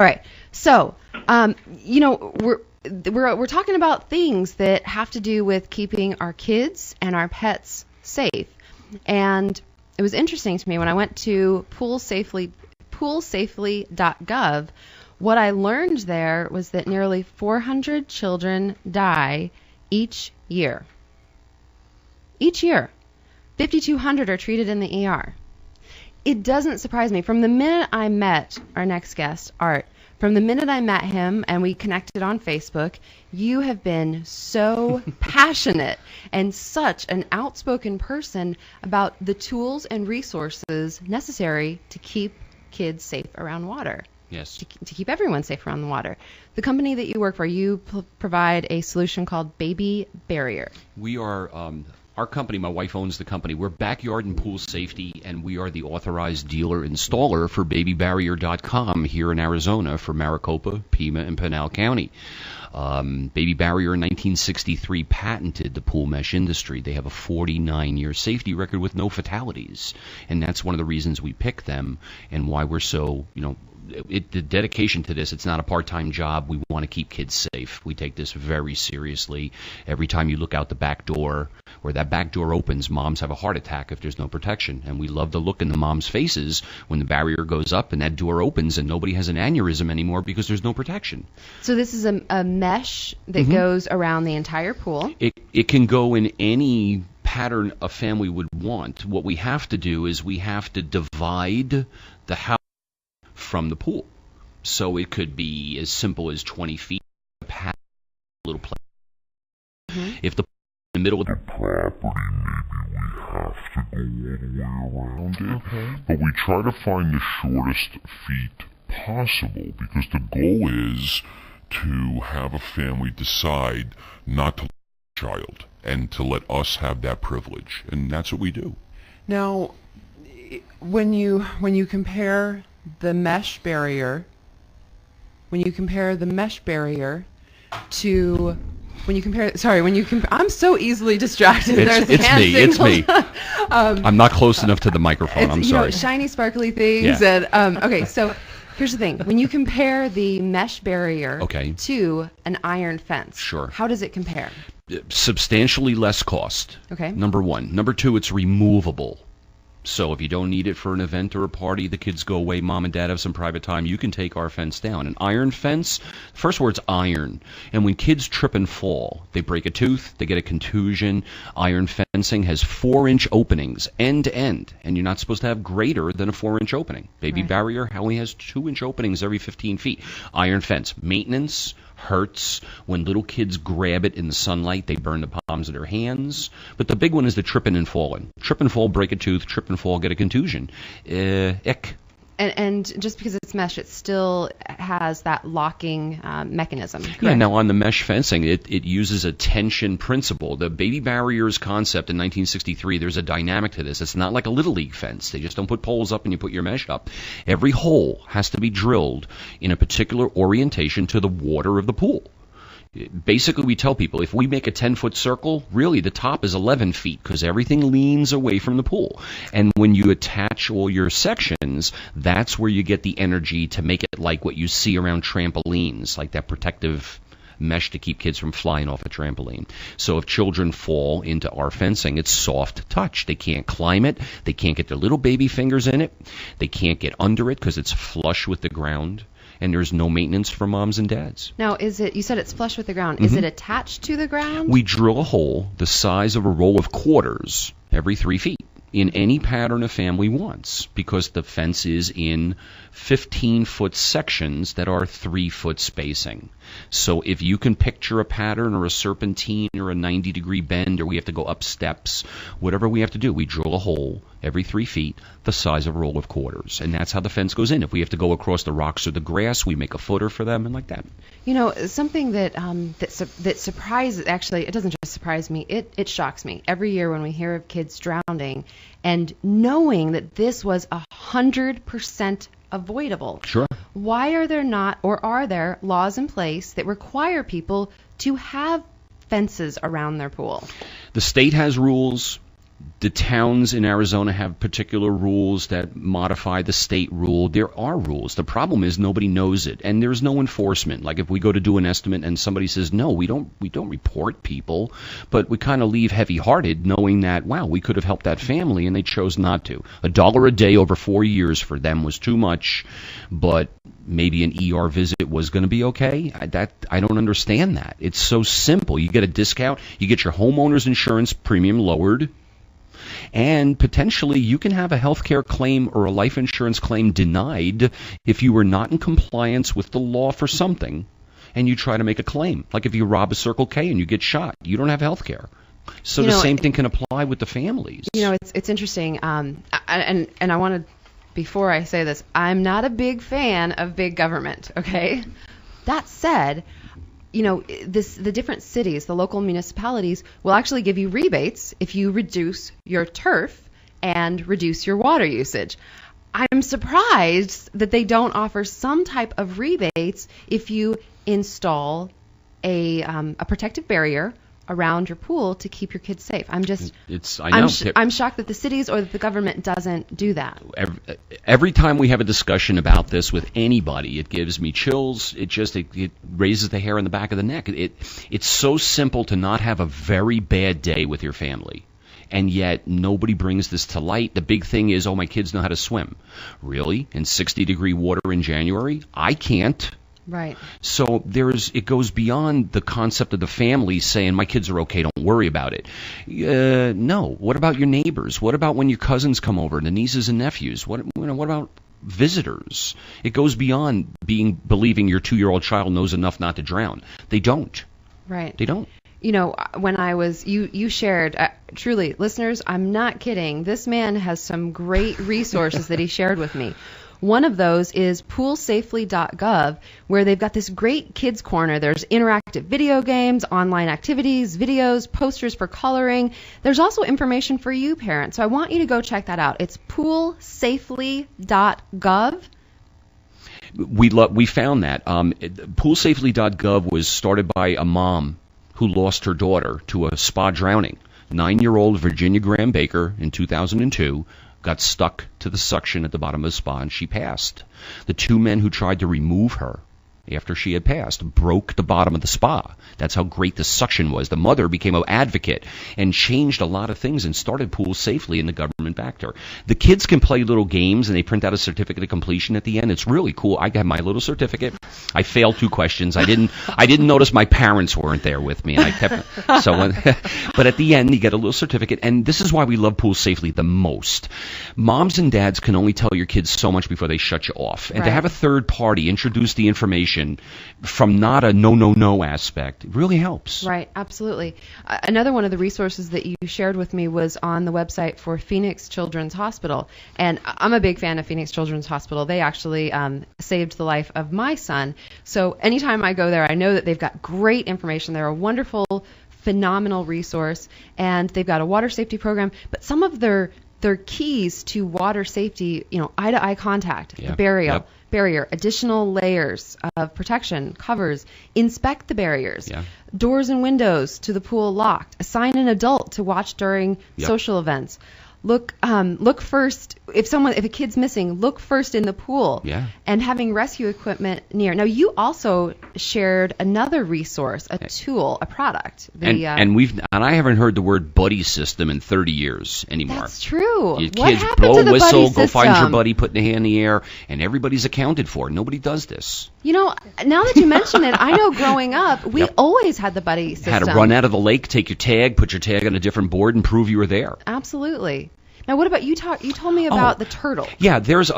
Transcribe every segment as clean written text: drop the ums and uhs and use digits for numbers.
All right. So, we're talking about things that have to do with keeping our kids and our pets safe. And it was interesting to me when I went to poolsafely.gov. What I learned there was that nearly 400 children die each year. Each year. 5,200 are treated in the ER. It doesn't surprise me. From the minute I met our next guest, Art, from the minute I met him and we connected on Facebook, you have been so passionate and such an outspoken person about the tools and resources necessary to keep kids safe around water. Yes. To keep everyone safe around the water. The company that you work for, you provide a solution called Baby Barrier. We are, our company, my wife owns the company. We're Backyard and Pool Safety, and we are the authorized dealer installer for BabyBarrier.com here in Arizona for Maricopa, Pima, and Pinal County. Baby Barrier in 1963 patented the pool mesh industry. They have a 49-year safety record with no fatalities, and that's one of the reasons we pick them and why we're so, the dedication to this, it's not a part-time job. We want to keep kids safe. We take this very seriously. Every time you look out the back door or that back door opens, moms have a heart attack if there's no protection. And we love the look in the moms' faces when the barrier goes up and that door opens and nobody has an aneurysm anymore because there's no protection. So this is a mesh that goes around the entire pool? It can go in any pattern a family would want. What we have to do is we have to divide the house from the pool. So it could be as simple as 20 feet, a little place. If the in the middle of the property, maybe we have to go all the way around it. But we try to find the shortest feet possible because the goal is to have a family decide not to let a child and to let us have that privilege. And that's what we do. Now, when you compare the mesh barrier, to I'm so easily distracted. It's me. I'm not close enough to the microphone. I'm sorry. Shiny, sparkly things. Yeah. And okay, so here's the thing: when you compare the mesh barrier to an iron fence, Sure. How does it compare? Substantially less cost. Okay. Number one. Number two, it's removable. So if you don't need it for an event or a party, the kids go away, mom and dad have some private time, you can take our fence down. An iron fence, first word's iron. And when kids trip and fall, they break a tooth, they get a contusion. Iron fencing has 4-inch openings, end to end. And you're not supposed to have greater than a 4-inch opening. Baby Barrier only has 2-inch openings every 15 feet. Iron fence, maintenance, hurts. When little kids grab it in the sunlight, they burn the palms of their hands. But the big one is the tripping and falling. Trip and fall, break a tooth. Trip and fall, get a contusion. Ick. And just because it's mesh, it still has that locking mechanism. Correct? Yeah, now on the mesh fencing, it uses a tension principle. The Baby Barriers concept in 1963, there's a dynamic to this. It's not like a Little League fence. They just don't put poles up and you put your mesh up. Every hole has to be drilled in a particular orientation to the water of the pool. Basically, we tell people if we make a 10-foot circle, really the top is 11 feet because everything leans away from the pool. And when you attach all your sections, that's where you get the energy to make it like what you see around trampolines, like that protective mesh to keep kids from flying off a trampoline. So if children fall into our fencing, it's soft touch. They can't climb it. They can't get their little baby fingers in it. They can't get under it because it's flush with the ground. And there's no maintenance for moms and dads. Now, you said it's flush with the ground. Is it attached to the ground? We drill a hole the size of a roll of quarters every 3 feet in any pattern a family wants because the fence is in 15-foot sections that are 3-foot spacing. So if you can picture a pattern or a serpentine or a 90-degree bend or we have to go up steps, whatever we have to do, we drill a hole every 3 feet the size of a roll of quarters. And that's how the fence goes in. If we have to go across the rocks or the grass, we make a footer for them and like that. Something that surprises, actually, it doesn't just surprise me, it shocks me. Every year when we hear of kids drowning and knowing that this was 100% avoidable. Sure. Why are there not, or are there laws in place that require people to have fences around their pool? The state has rules. The towns in Arizona have particular rules that modify the state rule. There are rules. The problem is nobody knows it, and there's no enforcement. Like if we go to do an estimate and somebody says, no, we don't report people, but we kind of leave heavy-hearted knowing that, wow, we could have helped that family, and they chose not to. $1 a day over 4 years for them was too much, but maybe an ER visit was going to be okay. I don't understand that. It's so simple. You get a discount. You get your homeowner's insurance premium lowered. And potentially you can have a health care claim or a life insurance claim denied if you were not in compliance with the law for something and you try to make a claim. Like if you rob a Circle K and you get shot, you don't have health care. So the same thing can apply with the families. It's interesting. And I want to, before I say this, I'm not a big fan of big government, okay? That said, the different cities, the local municipalities will actually give you rebates if you reduce your turf and reduce your water usage. I'm surprised that they don't offer some type of rebates if you install a protective barrier around your pool to keep your kids safe. I'm shocked that the cities or that the government doesn't do that. Every time we have a discussion about this with anybody, it gives me chills. It raises the hair on the back of the neck. It's so simple to not have a very bad day with your family. And yet nobody brings this to light. The big thing is, my kids know how to swim. Really? In 60-degree water in January? I can't. Right. So it goes beyond the concept of the family saying, my kids are okay, don't worry about it. No. What about your neighbors? What about when your cousins come over, the nieces and nephews? What about visitors? It goes beyond believing your 2-year-old child knows enough not to drown. They don't. Right. They don't. When I was, you shared, truly, listeners, I'm not kidding. This man has some great resources that he shared with me. One of those is poolsafely.gov, where they've got this great kids corner. There's interactive video games, online activities, videos, posters for coloring. There's also information for you parents. So I want you to go check that out. It's poolsafely.gov. We found that. Poolsafely.gov was started by a mom who lost her daughter to a spa drowning. 9-year-old Virginia Graham Baker in 2002 got stuck to the suction at the bottom of the spa, and she passed. The 2 men who tried to remove her after she had passed broke the bottom of the spa. That's how great the suction was. The mother became an advocate and changed a lot of things and started Pool Safely, and the government backed her. The kids can play little games, and they print out a certificate of completion at the end. It's really cool. I got my little certificate. I failed 2 questions. I didn't notice my parents weren't there with me, and I kept but at the end you get a little certificate, and this is why we love Pool Safely the most. Moms and dads can only tell your kids so much before they shut you off, and to have a third party introduce the information from not a no aspect really helps. Right, absolutely. Another one of the resources that you shared with me was on the website for Phoenix Children's Hospital, and I'm a big fan of Phoenix Children's Hospital. They actually saved the life of my son, so anytime I go there, I know that they've got great information. They're a wonderful, phenomenal resource, and they've got a water safety program, but some of their keys to water safety, eye-to-eye contact, the barrier, additional layers of protection, covers, inspect the barriers, doors and windows to the pool locked, assign an adult to watch during social events. Look first, if a kid's missing, look first in the pool, and having rescue equipment near. Now, you also shared another resource, a tool, a product. And I haven't heard the word buddy system in 30 years anymore. That's true. Your kids blow a whistle, go find your buddy, put the hand in the air, and everybody's accounted for. Nobody does this. Now that you mention it, I know growing up, we always had the buddy system. Had to run out of the lake, take your tag, put your tag on a different board, and prove you were there. Absolutely. Now, what about you? You told me about the turtle. Yeah, there's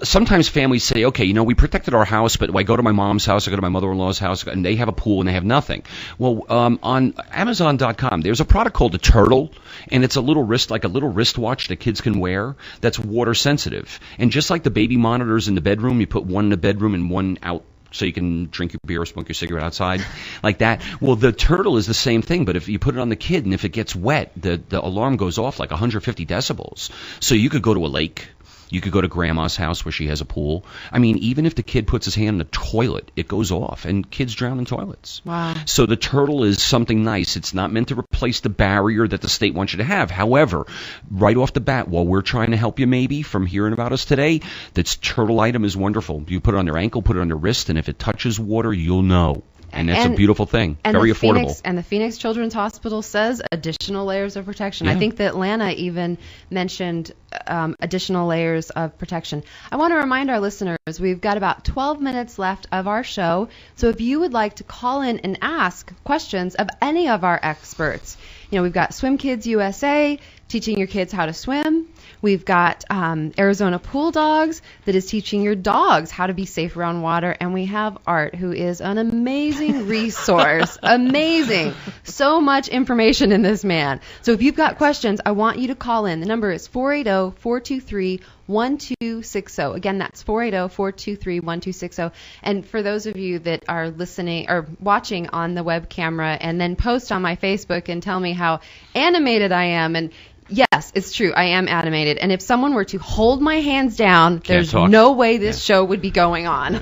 sometimes families say, okay, we protected our house, but I go to my mom's house, I go to my mother-in-law's house, and they have a pool and they have nothing. Well, on Amazon.com, there's a product called a turtle, and it's a little wristwatch that kids can wear that's water sensitive. And just like the baby monitors in the bedroom, you put one in the bedroom and one out, so you can drink your beer or smoke your cigarette outside, like that. Well, the turtle is the same thing, but if you put it on the kid and if it gets wet, the alarm goes off like 150 decibels. So you could go to a lake, You could go to grandma's house where she has a pool. I mean, even if the kid puts his hand in the toilet, it goes off, and kids drown in toilets. Wow. So the turtle is something nice. It's not meant to replace the barrier that the state wants you to have. However, right off the bat, while we're trying to help you maybe from hearing about us today, this turtle item is wonderful. You put it on your ankle, put it on your wrist, and if it touches water, you'll know. And that's a beautiful thing. Very affordable. And the Phoenix Children's Hospital says additional layers of protection. Yeah. I think that Lana even mentioned additional layers of protection. I want to remind our listeners we've got about 12 minutes left of our show. So if you would like to call in and ask questions of any of our experts, we've got Swim Kids USA, teaching your kids how to swim. We've got Arizona Pool Dogs that is teaching your dogs how to be safe around water. And we have Art, who is an amazing resource. Amazing. So much information in this man. So if you've got questions, I want you to call in. The number is 480-423-1260. Again, that's 480-423-1260. And for those of you that are listening or watching on the web camera and then post on my Facebook and tell me how animated I am, and yes, it's true. I am animated. And if someone were to hold my hands down, there's no way this show would be going on.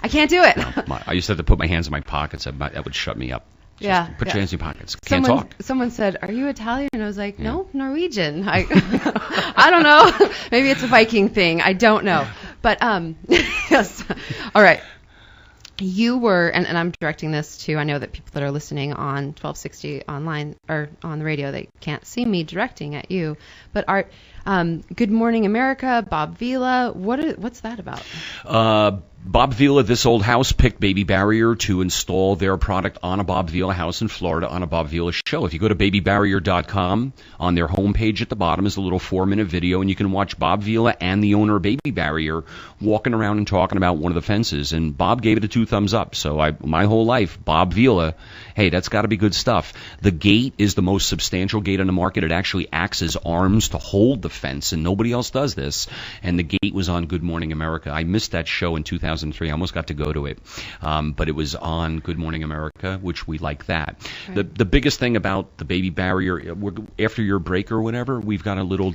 I can't do it. I used to have to put my hands in my pockets. That would shut me up. Just put your hands in your pockets. Can't talk. Someone said, "Are you Italian?" And I was like, "No, Norwegian." I don't know. Maybe it's a Viking thing. I don't know. But yes. All right. You were, and I'm directing this to, I know that people that are listening on 1260 online or on the radio, they can't see me directing at you. But Art, Good Morning America, Bob Vila, what's that about? Bob Vila, This Old House, picked Baby Barrier to install their product on a Bob Vila house in Florida on a Bob Vila show. If you go to babybarrier.com, on their homepage at the bottom is a little 4-minute video, and you can watch Bob Vila and the owner of Baby Barrier walking around and talking about one of the fences. And Bob gave it a 2 thumbs up. So my whole life, Bob Vila, hey, that's got to be good stuff. The gate is the most substantial gate on the market. It actually acts as arms to hold the fence, and nobody else does this. And the gate was on Good Morning America. I missed that show in 2003. I almost got to go to it, but it was on Good Morning America, which we like that. Right. The biggest thing about the Baby Barrier, after your break or whatever, we've got a little